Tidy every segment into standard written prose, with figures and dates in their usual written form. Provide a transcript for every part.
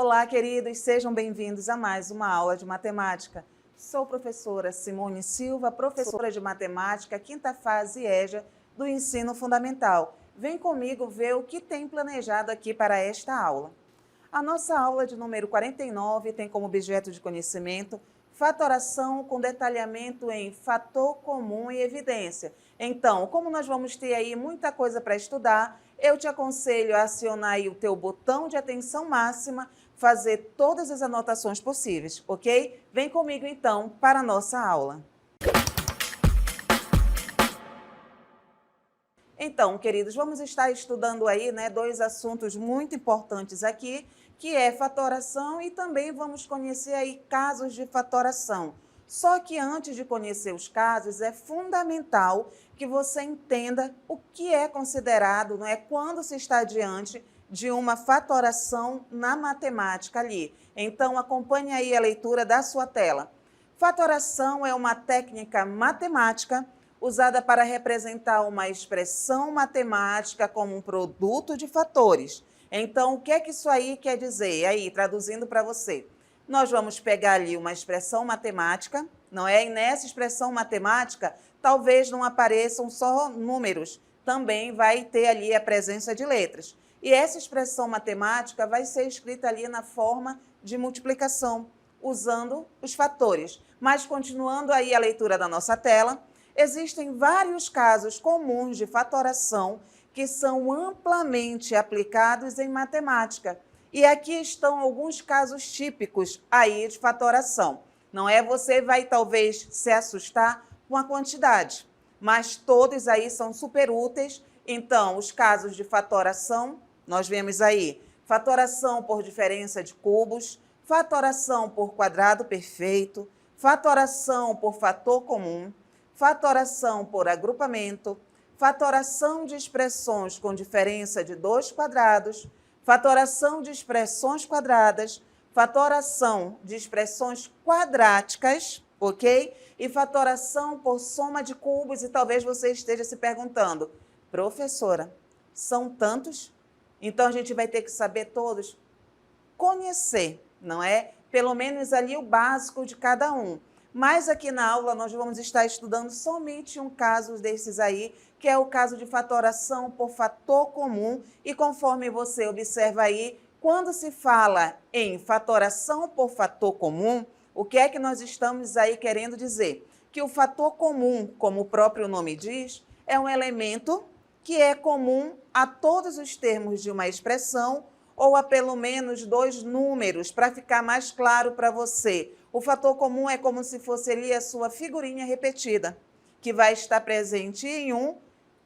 Olá, queridos, sejam bem-vindos a mais uma aula de matemática. Sou professora Simone Silva, professora de matemática, quinta fase EJA do ensino fundamental. Vem comigo ver o que tem planejado aqui para esta aula. A nossa aula de número 49 tem como objeto de conhecimento fatoração com detalhamento em fator comum e evidência. Então, como nós vamos ter aí muita coisa para estudar, eu te aconselho a acionar aí o teu botão de atenção máxima, fazer todas as anotações possíveis, ok? Vem comigo então para a nossa aula. Então, queridos, vamos estar estudando aí, dois assuntos muito importantes aqui, que é fatoração e também vamos conhecer aí casos de fatoração. Só que antes de conhecer os casos, é fundamental que você entenda o que é considerado, quando se está diante de uma fatoração na matemática ali. Então, acompanhe aí a leitura da sua tela. Fatoração é uma técnica matemática usada para representar uma expressão matemática como um produto de fatores. Então, o que é que isso aí quer dizer? Aí, traduzindo para você, nós vamos pegar ali uma expressão matemática, não é? E nessa expressão matemática, talvez não apareçam só números, também vai ter ali a presença de letras. E essa expressão matemática vai ser escrita ali na forma de multiplicação, usando os fatores. Mas, continuando aí a leitura da nossa tela, existem vários casos comuns de fatoração que são amplamente aplicados em matemática. E aqui estão alguns casos típicos aí de fatoração. Não é? Você vai talvez se assustar com a quantidade, mas todos aí são super úteis. Então, os casos de fatoração, nós vemos aí fatoração por diferença de cubos, fatoração por quadrado perfeito, fatoração por fator comum, fatoração por agrupamento, fatoração de expressões com diferença de dois quadrados, fatoração de expressões quadradas, fatoração de expressões quadráticas, ok? E fatoração por soma de cubos. E talvez você esteja se perguntando, professora, são tantos? Então a gente vai ter que saber todos? Conhecer, não é? Pelo menos ali o básico de cada um. Mas aqui na aula nós vamos estar estudando somente um caso desses aí, que é o caso de fatoração por fator comum. E conforme você observa aí, quando se fala em fatoração por fator comum, o que é que nós estamos aí querendo dizer? Que o fator comum, como o próprio nome diz, é um elemento que é comum a todos os termos de uma expressão ou a pelo menos dois números, para ficar mais claro para você. O fator comum é como se fosse ali a sua figurinha repetida, que vai estar presente em um,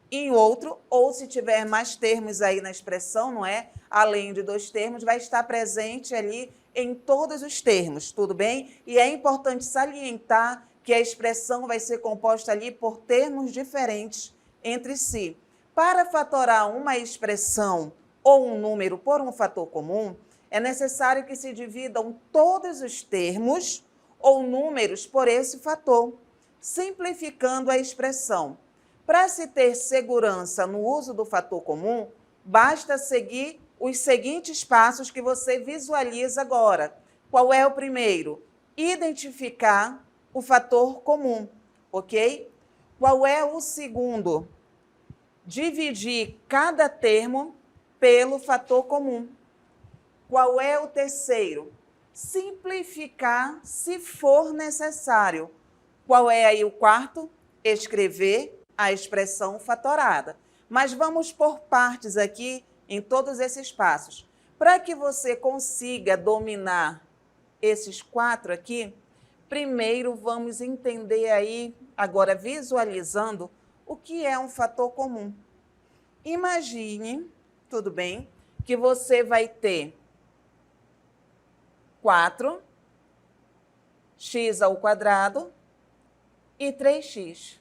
em outro, ou se tiver mais termos aí na expressão, não é? Além de dois termos, vai estar presente ali em todos os termos, tudo bem? E é importante salientar que a expressão vai ser composta ali por termos diferentes entre si. Para fatorar uma expressão ou um número por um fator comum, é necessário que se dividam todos os termos ou números por esse fator, simplificando a expressão. Para se ter segurança no uso do fator comum, basta seguir os seguintes passos que você visualiza agora. Qual é o primeiro? Identificar o fator comum, ok? Qual é o segundo? Dividir cada termo pelo fator comum. Qual é o terceiro? Simplificar se for necessário. Qual é aí o quarto? Escrever a expressão fatorada. Mas vamos por partes aqui em todos esses passos. Para que você consiga dominar esses quatro aqui, primeiro vamos entender aí, agora visualizando, o que é um fator comum. Imagine, tudo bem, que você vai ter 4x² e 3x.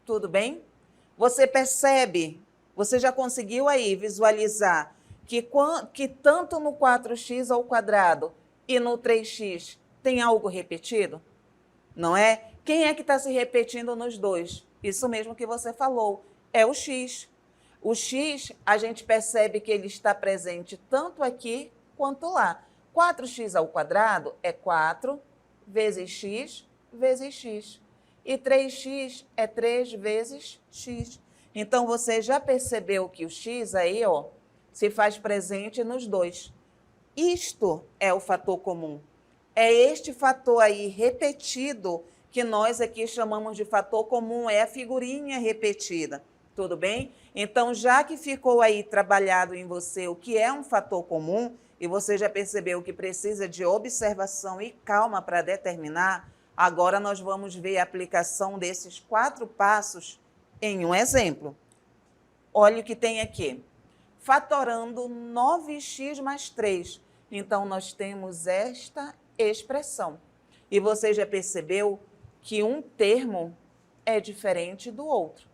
Tudo bem? Você percebe, você já conseguiu aí visualizar que tanto no 4x² e no 3x tem algo repetido? Não é? Quem é que está se repetindo nos dois? Isso mesmo que você falou, é o x. O x, a gente percebe que ele está presente tanto aqui quanto lá. 4x ao quadrado é 4 vezes x vezes x. E 3x é 3 vezes x. Então, você já percebeu que o x aí, ó, se faz presente nos dois. Isto é o fator comum. É este fator aí repetido que nós aqui chamamos de fator comum, é a figurinha repetida. Tudo bem? Então, já que ficou aí trabalhado em você o que é um fator comum, e você já percebeu que precisa de observação e calma para determinar, agora nós vamos ver a aplicação desses 4 passos em um exemplo. Olha o que tem aqui. Fatorando 9x mais 3. Então, nós temos esta expressão. E você já percebeu que um termo é diferente do outro.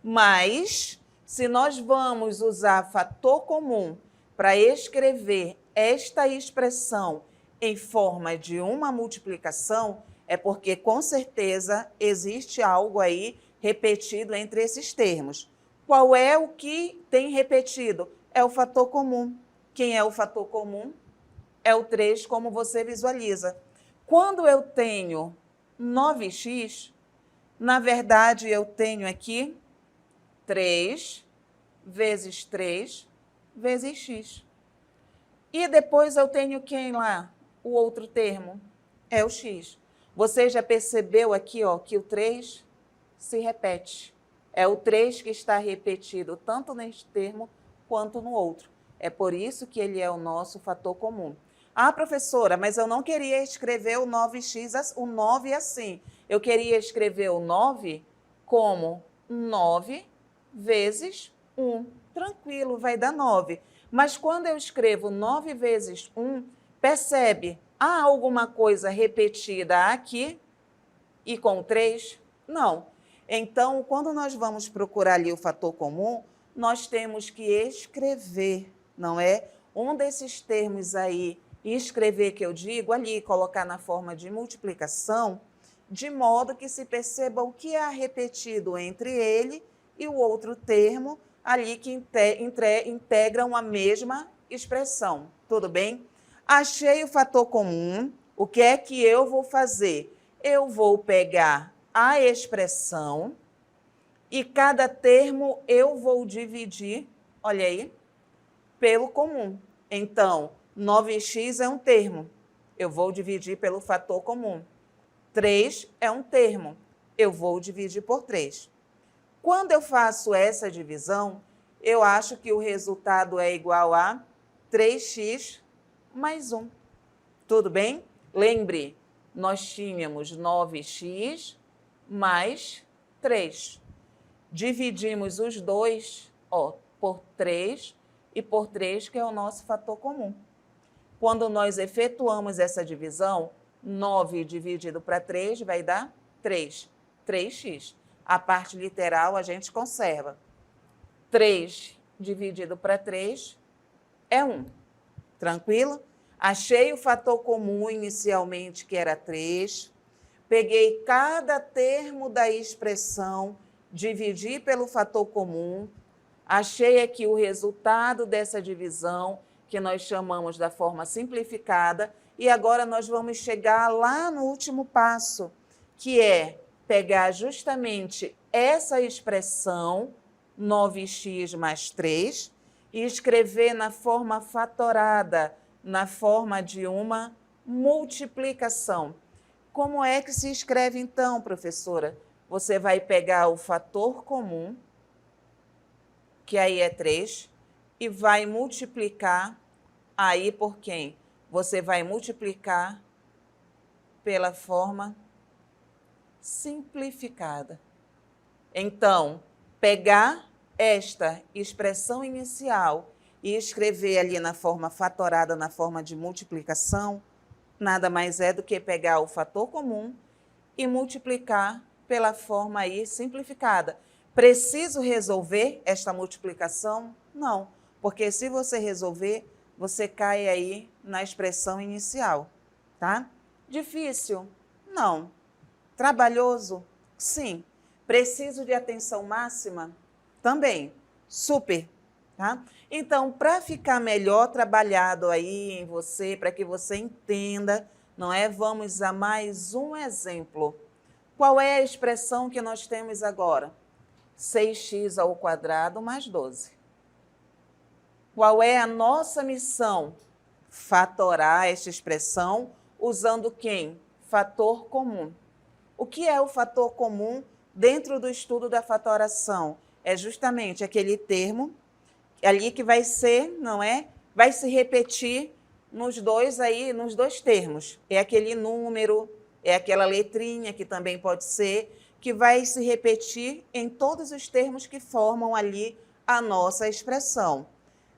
Mas, se nós vamos usar fator comum para escrever esta expressão em forma de uma multiplicação, é porque, com certeza, existe algo aí repetido entre esses termos. Qual é o que tem repetido? É o fator comum. Quem é o fator comum? É o 3, como você visualiza. Quando eu tenho 9x, na verdade, eu tenho aqui 3 vezes 3 vezes x. E depois eu tenho quem lá? O outro termo é o x. Você já percebeu aqui, ó, que o 3 se repete. É o 3 que está repetido tanto neste termo quanto no outro. É por isso que ele é o nosso fator comum. Ah, professora, mas eu não queria escrever o 9x, o 9 assim. Eu queria escrever o 9 como 9 vezes 1. Tranquilo, vai dar 9. Mas quando eu escrevo 9 vezes 1, percebe, há alguma coisa repetida aqui e com 3? Não. Então, quando nós vamos procurar ali o fator comum, nós temos que escrever, não é? Um desses termos aí, escrever que eu digo ali, colocar na forma de multiplicação, de modo que se perceba o que há repetido entre ele e o outro termo ali que integram a mesma expressão. Tudo bem? Achei o fator comum, o que é que eu vou fazer? Eu vou pegar a expressão e cada termo eu vou dividir, olha aí, pelo comum. Então, 9x é um termo, eu vou dividir pelo fator comum. 3 é um termo, eu vou dividir por 3. Quando eu faço essa divisão, eu acho que o resultado é igual a 3x mais 1. Tudo bem? Lembre, nós tínhamos 9x mais 3. Dividimos os dois, ó, por 3 e por 3, que é o nosso fator comum. Quando nós efetuamos essa divisão, 9 dividido para 3 vai dar 3. 3x. A parte literal a gente conserva. 3 dividido para 3 é 1. Tranquilo? Achei o fator comum inicialmente, que era 3. Peguei cada termo da expressão, dividi pelo fator comum. Achei aqui o resultado dessa divisão, que nós chamamos da forma simplificada. E agora nós vamos chegar lá no último passo, que é pegar justamente essa expressão, 9x mais 3, e escrever na forma fatorada, na forma de uma multiplicação. Como é que se escreve então, professora? Você vai pegar o fator comum, que aí é 3, e vai multiplicar aí por quem? Você vai multiplicar pela forma simplificada. Então, pegar esta expressão inicial e escrever ali na forma fatorada, na forma de multiplicação, nada mais é do que pegar o fator comum e multiplicar pela forma aí simplificada. Preciso resolver esta multiplicação? Não, porque se você resolver, você cai aí na expressão inicial, tá? Difícil? Não. Trabalhoso? Sim. Preciso de atenção máxima? Também. Super. Tá? Então, para ficar melhor trabalhado aí em você, para que você entenda, não é? Vamos a mais um exemplo. Qual é a expressão que nós temos agora? 6x ao quadrado mais 12. Qual é a nossa missão? Fatorar esta expressão usando quem? Fator comum. O que é o fator comum dentro do estudo da fatoração? É justamente aquele termo ali que vai ser, não é? Vai se repetir nos dois termos. É aquele número, é aquela letrinha que também pode ser, que vai se repetir em todos os termos que formam ali a nossa expressão.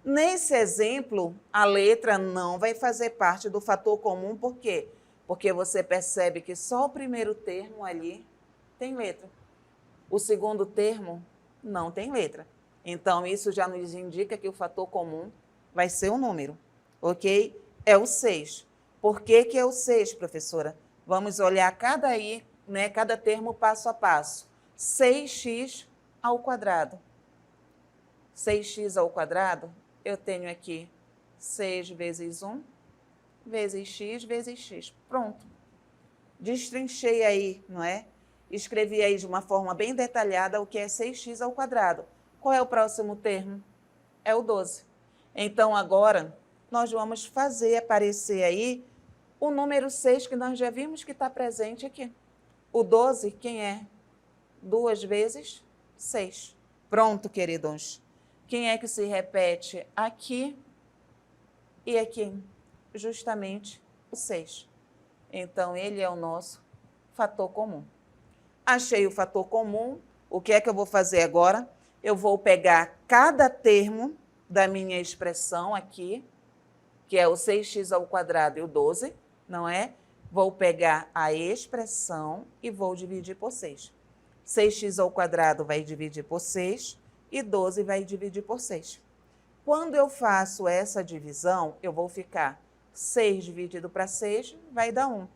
Nesse exemplo, a letra não vai fazer parte do fator comum, por quê? Porque você percebe que só o primeiro termo ali tem letra. O segundo termo não tem letra. Então, isso já nos indica que o fator comum vai ser o número, ok? É o 6. Por que que é o 6, professora? Vamos olhar cada termo passo a passo. 6x ao quadrado. 6x ao quadrado, eu tenho aqui 6 vezes 1, vezes x. Pronto. Destrinchei aí, não é? Escrevi aí de uma forma bem detalhada o que é 6x ao quadrado. Qual é o próximo termo? É o 12. Então, agora, nós vamos fazer aparecer aí o número 6 que nós já vimos que está presente aqui. O 12, quem é? 2 vezes 6. Pronto, queridos. Quem é que se repete aqui e aqui? Justamente o 6. Então, ele é o nosso fator comum. Achei o fator comum. O que é que eu vou fazer agora? Eu vou pegar cada termo da minha expressão aqui, que é o 6x ao quadrado e o 12, não é? Vou pegar a expressão e vou dividir por 6. 6x ao quadrado vai dividir por 6 e 12 vai dividir por 6. Quando eu faço essa divisão, eu vou ficar 6 dividido para 6 vai dar 1.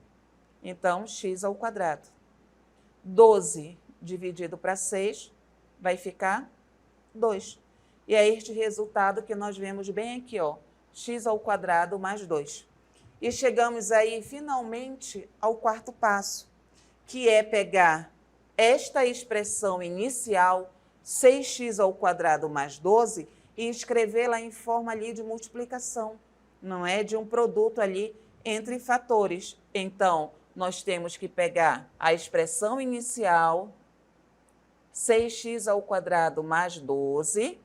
Então, x ao quadrado. 12 dividido para 6 vai ficar 2. E é este resultado que nós vemos bem aqui, ó, x ao quadrado mais 2. E chegamos aí, finalmente, ao quarto passo, que é pegar esta expressão inicial, 6x ao quadrado mais 12, e escrevê-la em forma ali de multiplicação, não é? De um produto ali entre fatores. Então, nós temos que pegar a expressão inicial, 6x ao quadrado mais 12,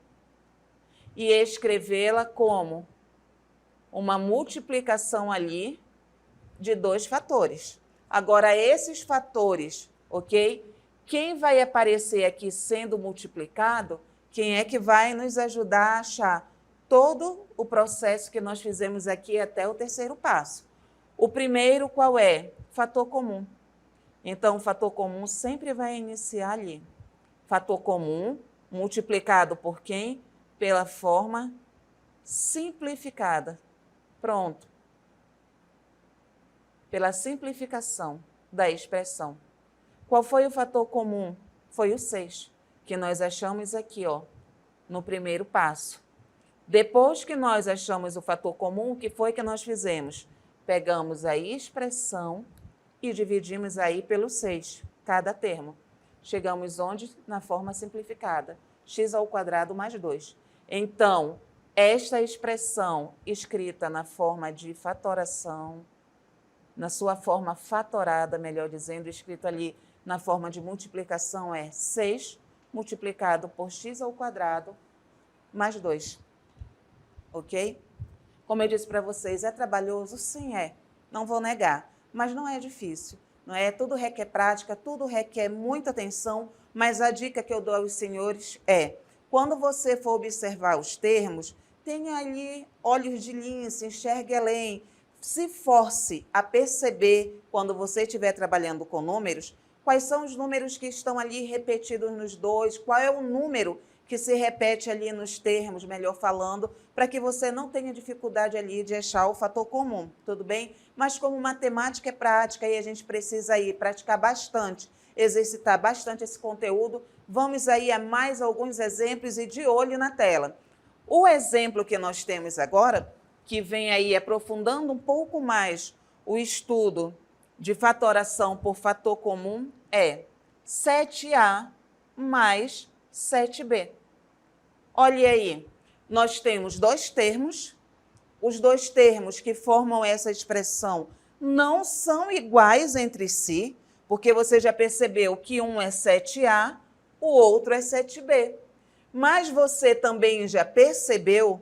e escrevê-la como uma multiplicação ali de dois fatores. Agora, esses fatores, ok? Quem vai aparecer aqui sendo multiplicado, quem é que vai nos ajudar a achar todo o processo que nós fizemos aqui até o terceiro passo? O primeiro, qual é? Fator comum. Então, o fator comum sempre vai iniciar ali. Fator comum multiplicado por quem? Pela forma simplificada. Pronto. Pela simplificação da expressão. Qual foi o fator comum? Foi o 6, que nós achamos aqui, ó, no primeiro passo. Depois que nós achamos o fator comum, o que foi que nós fizemos? Pegamos a expressão e dividimos aí pelo 6, cada termo. Chegamos onde? Na forma simplificada. X ao quadrado mais 2. Então, esta expressão escrita na forma de fatoração, na sua forma fatorada, melhor dizendo, escrito ali na forma de multiplicação, é 6 multiplicado por x ao quadrado mais 2. Ok? Como eu disse para vocês, é trabalhoso? Sim, é. Não vou negar. Mas não é difícil. Não é? Tudo requer prática, tudo requer muita atenção, mas a dica que eu dou aos senhores é, quando você for observar os termos, tenha ali olhos de lince, enxergue além, se force a perceber, quando você estiver trabalhando com números, quais são os números que estão ali repetidos nos dois, qual é o número que se repete ali nos termos, melhor falando, para que você não tenha dificuldade ali de achar o fator comum, tudo bem? Mas como matemática é prática e a gente precisa aí praticar bastante, exercitar bastante esse conteúdo, vamos aí a mais alguns exemplos e de olho na tela. O exemplo que nós temos agora, que vem aí aprofundando um pouco mais o estudo de fatoração por fator comum, é 7A mais 7B. Olha aí, nós temos dois termos. Os dois termos que formam essa expressão não são iguais entre si, porque você já percebeu que um é 7A, o outro é 7B. Mas você também já percebeu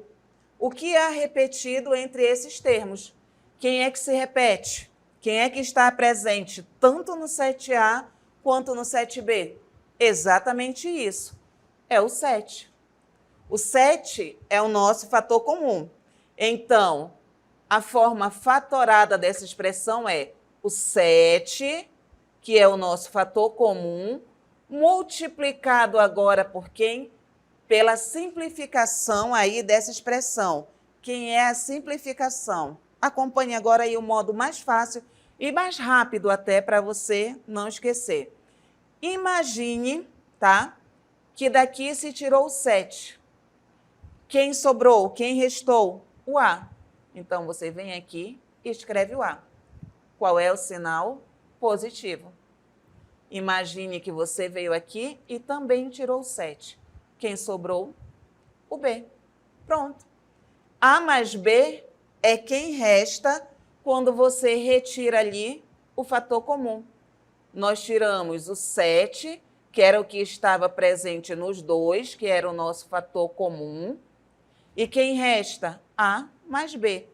o que há repetido entre esses termos. Quem é que se repete? Quem é que está presente tanto no 7A quanto no 7B? Exatamente isso. É o 7. O 7 é o nosso fator comum. Então, a forma fatorada dessa expressão é o 7, que é o nosso fator comum, multiplicado agora por quem? Pela simplificação aí dessa expressão. Quem é a simplificação? Acompanhe agora aí o modo mais fácil e mais rápido até para você não esquecer. Imagine, tá, que daqui se tirou o 7. Quem sobrou? Quem restou? O A. Então, você vem aqui e escreve o A. Qual é o sinal? Positivo. Imagine que você veio aqui e também tirou o 7. Quem sobrou? O B. Pronto. A mais B é quem resta quando você retira ali o fator comum. Nós tiramos o 7, que era o que estava presente nos dois, que era o nosso fator comum. E quem resta? A mais B.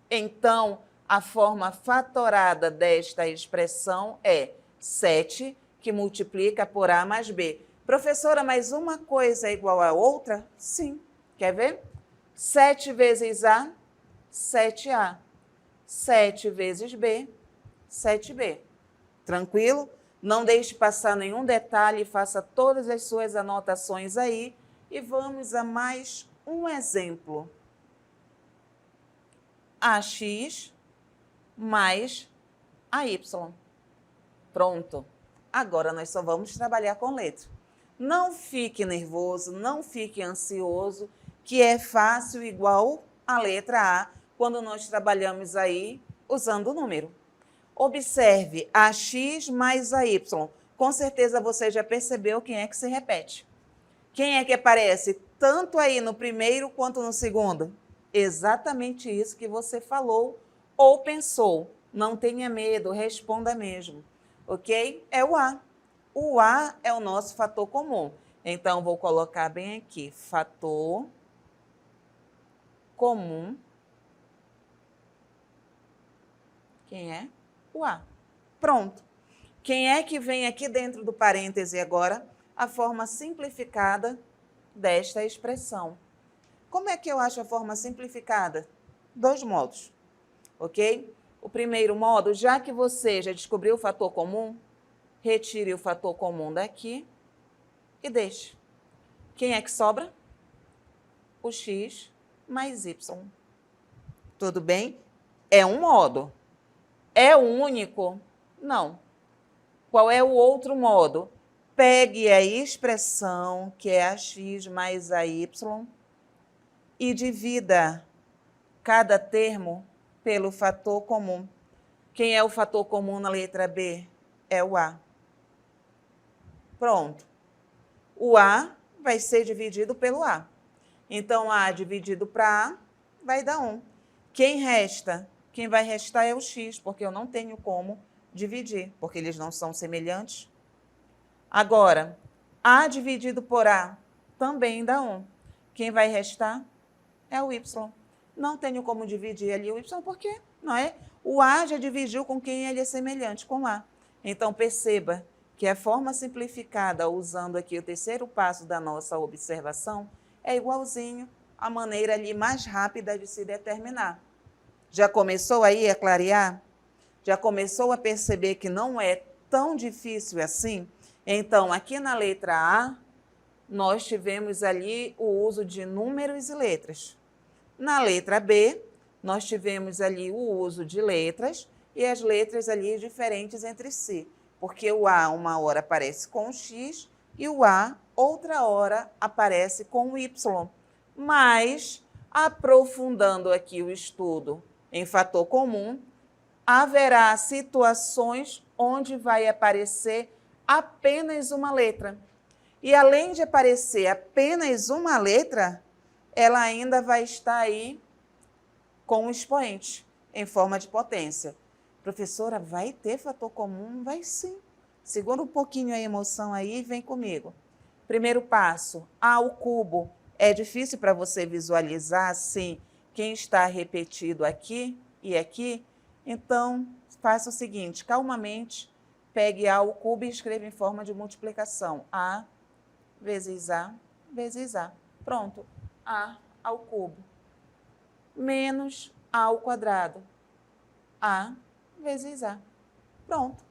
Então, a forma fatorada desta expressão é 7, que multiplica por A mais B. Professora, mas uma coisa é igual a outra? Sim. Quer ver? 7 vezes A, 7A. 7 vezes B, 7B. Tranquilo? Não deixe passar nenhum detalhe, faça todas as suas anotações aí. E vamos a mais um exemplo. AX mais AY. Pronto. Agora nós só vamos trabalhar com letra. Não fique nervoso, não fique ansioso, que é fácil igual a letra A quando nós trabalhamos aí usando o número. Observe AX mais AY. Com certeza você já percebeu quem é que se repete. Quem é que aparece tanto aí no primeiro quanto no segundo? Exatamente isso que você falou ou pensou. Não tenha medo, responda mesmo. Ok? É o A. O A é o nosso fator comum. Então, vou colocar bem aqui, fator comum. Quem é? O A. Pronto. Quem é que vem aqui dentro do parêntese agora? A forma simplificada desta expressão. Como é que eu acho a forma simplificada? Dois modos, ok? O primeiro modo, já que você já descobriu o fator comum, retire o fator comum daqui e deixe. Quem é que sobra? O x mais y. Tudo bem? É um modo. É o único? Não. Qual é o outro modo? Pegue a expressão, que é ax mais ay, e divida cada termo pelo fator comum. Quem é o fator comum na letra B? É o A. Pronto. O A vai ser dividido pelo A. Então, A dividido para A vai dar 1. Quem resta? Quem vai restar é o x, porque eu não tenho como dividir, porque eles não são semelhantes. Agora, A dividido por A também dá 1. Quem vai restar é o y. Não tenho como dividir ali o y, porque não é? O A já dividiu com quem ele é semelhante, com A. Então, perceba que a forma simplificada, usando aqui o terceiro passo da nossa observação, é igualzinho à maneira ali mais rápida de se determinar. Já começou aí a clarear? Já começou a perceber que não é tão difícil assim? Então, aqui na letra A, nós tivemos ali o uso de números e letras. Na letra B, nós tivemos ali o uso de letras e as letras ali diferentes entre si, porque o A uma hora aparece com o X e o A outra hora aparece com o Y. Mas, aprofundando aqui o estudo em fator comum, haverá situações onde vai aparecer apenas uma letra. E além de aparecer apenas uma letra, ela ainda vai estar aí com o expoente, em forma de potência. Professora, vai ter fator comum? Vai sim. Segura um pouquinho a emoção aí e vem comigo. Primeiro passo, A ao cubo. É difícil para você visualizar, assim, quem está repetido aqui e aqui? Então, faça o seguinte, calmamente, pegue A ao cubo e escreva em forma de multiplicação. A vezes A vezes A. Pronto, A ao cubo. Menos A ao quadrado. A vezes A. Pronto.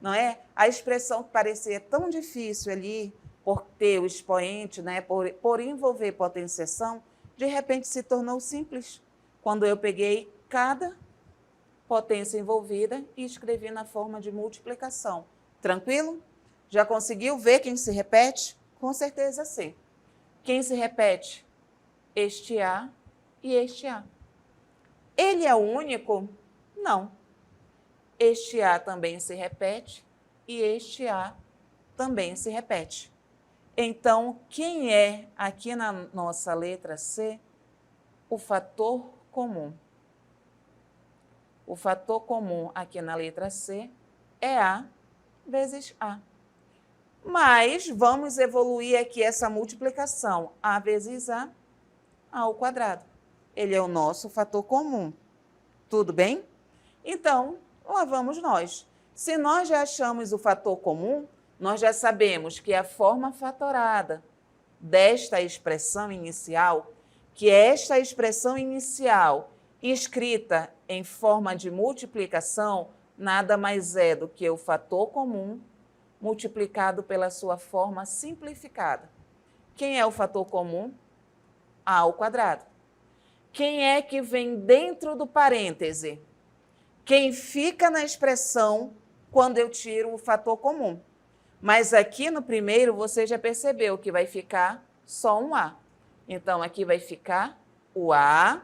Não é? A expressão que parecia tão difícil ali, por ter o expoente, né, por envolver potenciação, de repente se tornou simples, quando eu peguei cada potência envolvida e escrevi na forma de multiplicação. Tranquilo? Já conseguiu ver quem se repete? Com certeza sim. Quem se repete? Este A e este A. Ele é o único? Não. Este A também se repete e este A também se repete. Então, quem é, aqui na nossa letra C, o fator comum? O fator comum aqui na letra C é A vezes A. Mas vamos evoluir aqui essa multiplicação. A vezes A ao quadrado. Ele é o nosso fator comum. Tudo bem? Então, lá vamos nós. Se nós já achamos o fator comum, nós já sabemos que a forma fatorada desta expressão inicial, que esta expressão inicial escrita em forma de multiplicação, nada mais é do que o fator comum multiplicado pela sua forma simplificada. Quem é o fator comum? A ao quadrado. Quem é que vem dentro do parêntese? Quem fica na expressão quando eu tiro o fator comum. Mas aqui no primeiro você já percebeu que vai ficar só um A. Então, aqui vai ficar o A,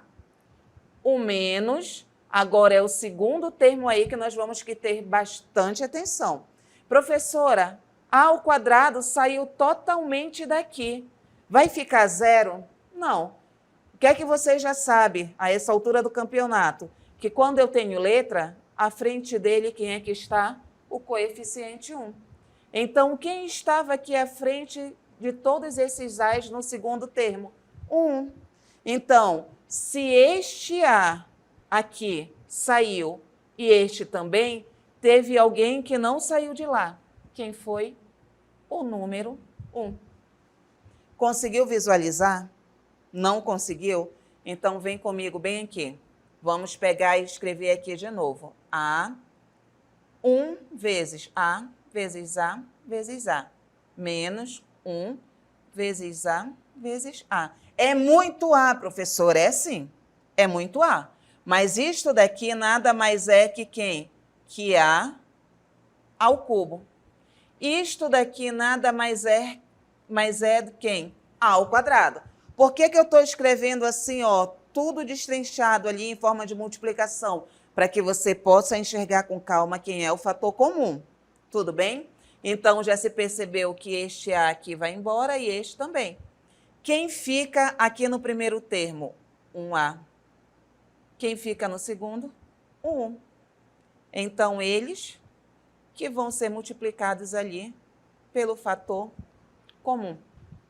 o menos, agora é o segundo termo aí que nós vamos ter bastante atenção. Professora, A ao quadrado saiu totalmente daqui. Vai ficar zero? Não. O que é que você já sabe a essa altura do campeonato? Que quando eu tenho letra, à frente dele, quem é que está? O coeficiente 1. Então, quem estava aqui à frente de todos esses A's no segundo termo? 1. Então, se este A aqui saiu e este também, teve alguém que não saiu de lá. Quem foi? O número 1. Conseguiu visualizar? Não conseguiu? Então, vem comigo bem aqui. Vamos pegar e escrever aqui de novo. A, 1 vezes A vezes A vezes A, menos 1 vezes A vezes A. É muito A, professor, é sim, é muito A. Mas isto daqui nada mais é que quem? Que A ao cubo. Isto daqui nada mais é do que quem? A ao quadrado. Por que eu estou escrevendo assim, ó, tudo destrinchado ali em forma de multiplicação? Para que você possa enxergar com calma quem é o fator comum. Tudo bem? Então, já se percebeu que este A aqui vai embora e este também. Quem fica aqui no primeiro termo? Um A. Quem fica no segundo? Um 1. Então, eles que vão ser multiplicados ali pelo fator comum.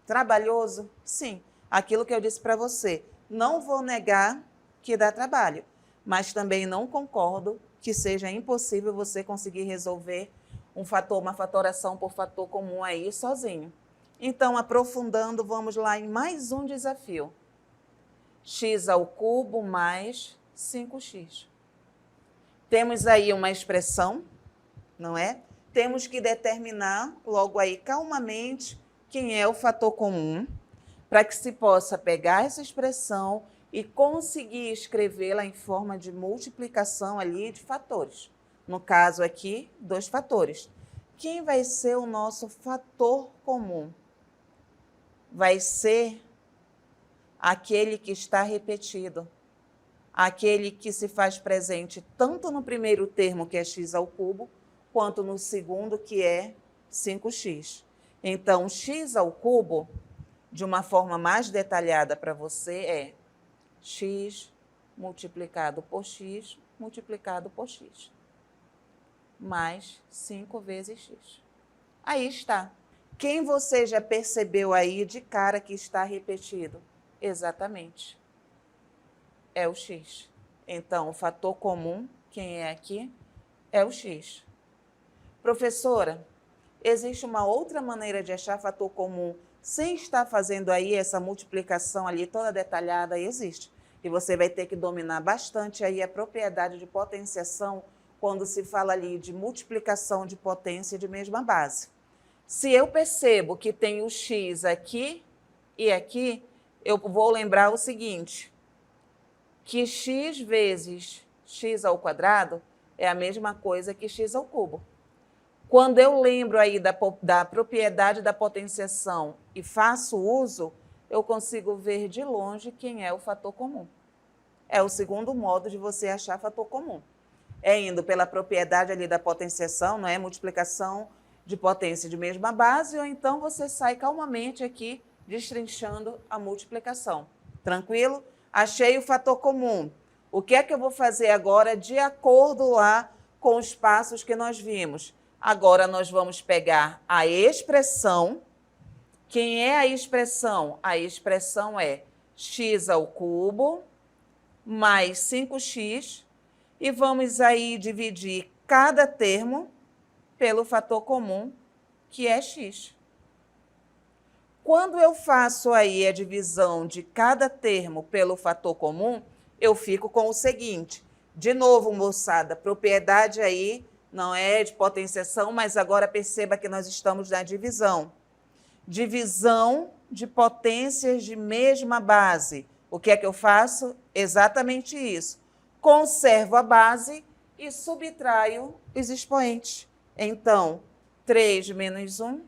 Trabalhoso? Sim. Aquilo que eu disse para você. Não vou negar que dá trabalho, mas também não concordo que seja impossível você conseguir resolver uma fatoração por fator comum aí sozinho. Então, aprofundando, vamos lá em mais um desafio. X ao cubo mais 5x. Temos aí uma expressão, não é? Temos que determinar logo aí calmamente quem é o fator comum, para que se possa pegar essa expressão e conseguir escrevê-la em forma de multiplicação ali de fatores. No caso aqui, 2 fatores. Quem vai ser o nosso fator comum? Vai ser aquele que está repetido, aquele que se faz presente tanto no primeiro termo, que é x ao cubo, quanto no segundo, que é 5x. Então, x ao cubo, de uma forma mais detalhada para você, é x multiplicado por x, multiplicado por x, mais 5 vezes x. Aí está. Quem você já percebeu aí de cara que está repetido? Exatamente. É o x. Então, o fator comum, quem é aqui, é o x. Professora, existe uma outra maneira de achar fator comum sem estar fazendo aí essa multiplicação ali toda detalhada? Existe. E você vai ter que dominar bastante aí a propriedade de potenciação quando se fala ali de multiplicação de potência de mesma base. Se eu percebo que tem o x aqui e aqui, eu vou lembrar o seguinte, que x vezes x ao quadrado é a mesma coisa que x ao cubo. Quando eu lembro aí da propriedade da potenciação e faço uso, eu consigo ver de longe quem é o fator comum. É o segundo modo de você achar fator comum. É indo pela propriedade ali da potenciação, não é? Multiplicação de potência de mesma base, ou então você sai calmamente aqui destrinchando a multiplicação. Tranquilo? Achei o fator comum. O que é que eu vou fazer agora de acordo lá com os passos que nós vimos? Agora nós vamos pegar a expressão. Quem é a expressão? A expressão é x ao cubo mais 5x e vamos aí dividir cada termo pelo fator comum, que é x. Quando eu faço aí a divisão de cada termo pelo fator comum, eu fico com o seguinte. De novo, moçada, propriedade aí não é de potenciação, mas agora perceba que nós estamos na divisão. Divisão de potências de mesma base. O que é que eu faço? Exatamente isso. Conservo a base e subtraio os expoentes. Então, 3 menos 1,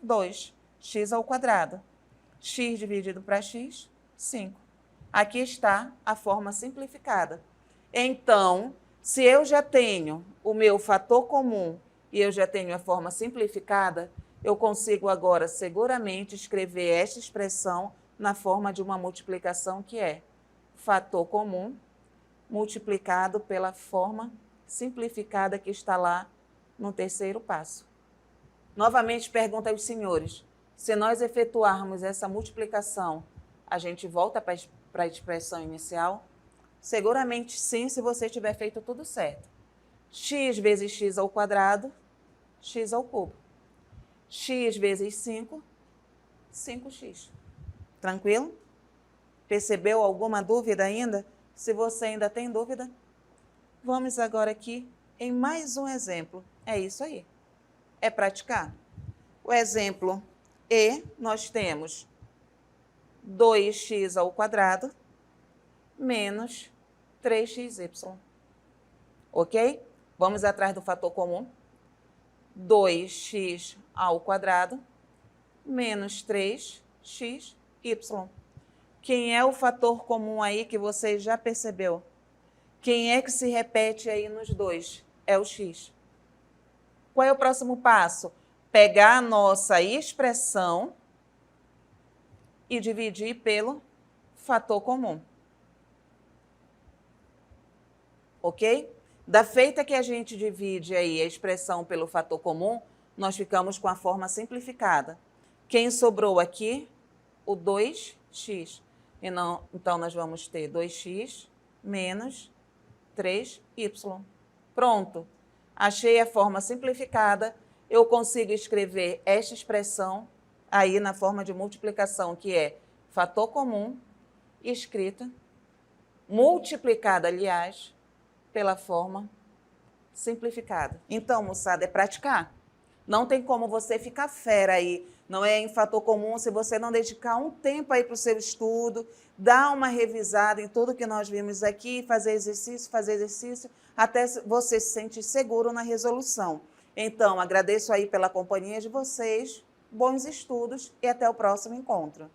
2. X ao quadrado. X dividido para x, 5. Aqui está a forma simplificada. Então, se eu já tenho o meu fator comum e eu já tenho a forma simplificada, eu consigo agora seguramente escrever esta expressão na forma de uma multiplicação que é fator comum multiplicado pela forma simplificada que está lá no terceiro passo. Novamente pergunto aos senhores, se nós efetuarmos essa multiplicação, a gente volta para a expressão inicial? Seguramente sim, se você tiver feito tudo certo. X vezes x ao quadrado, x ao cubo. X vezes 5, 5x. Tranquilo? Percebeu alguma dúvida ainda? Se você ainda tem dúvida, vamos agora aqui em mais um exemplo. É isso aí. É praticar. O exemplo E, nós temos 2x ao quadrado menos 3xy. Ok? Vamos atrás do fator comum. 2x ao quadrado menos 3xy. Quem é o fator comum aí que você já percebeu? Quem é que se repete aí nos dois? É o x. Qual é o próximo passo? Pegar a nossa expressão e dividir pelo fator comum. Ok? Da feita que a gente divide aí a expressão pelo fator comum, nós ficamos com a forma simplificada. Quem sobrou aqui? O 2x. Então, nós vamos ter 2x menos 3y. Pronto. Achei a forma simplificada. Eu consigo escrever esta expressão aí na forma de multiplicação, que é fator comum, escrita, multiplicada, aliás, pela forma simplificada. Então, moçada, é praticar. Não tem como você ficar fera aí, não é em fator comum, se você não dedicar um tempo aí para o seu estudo, dar uma revisada em tudo que nós vimos aqui, fazer exercício, até você se sentir seguro na resolução. Então, agradeço aí pela companhia de vocês, bons estudos e até o próximo encontro.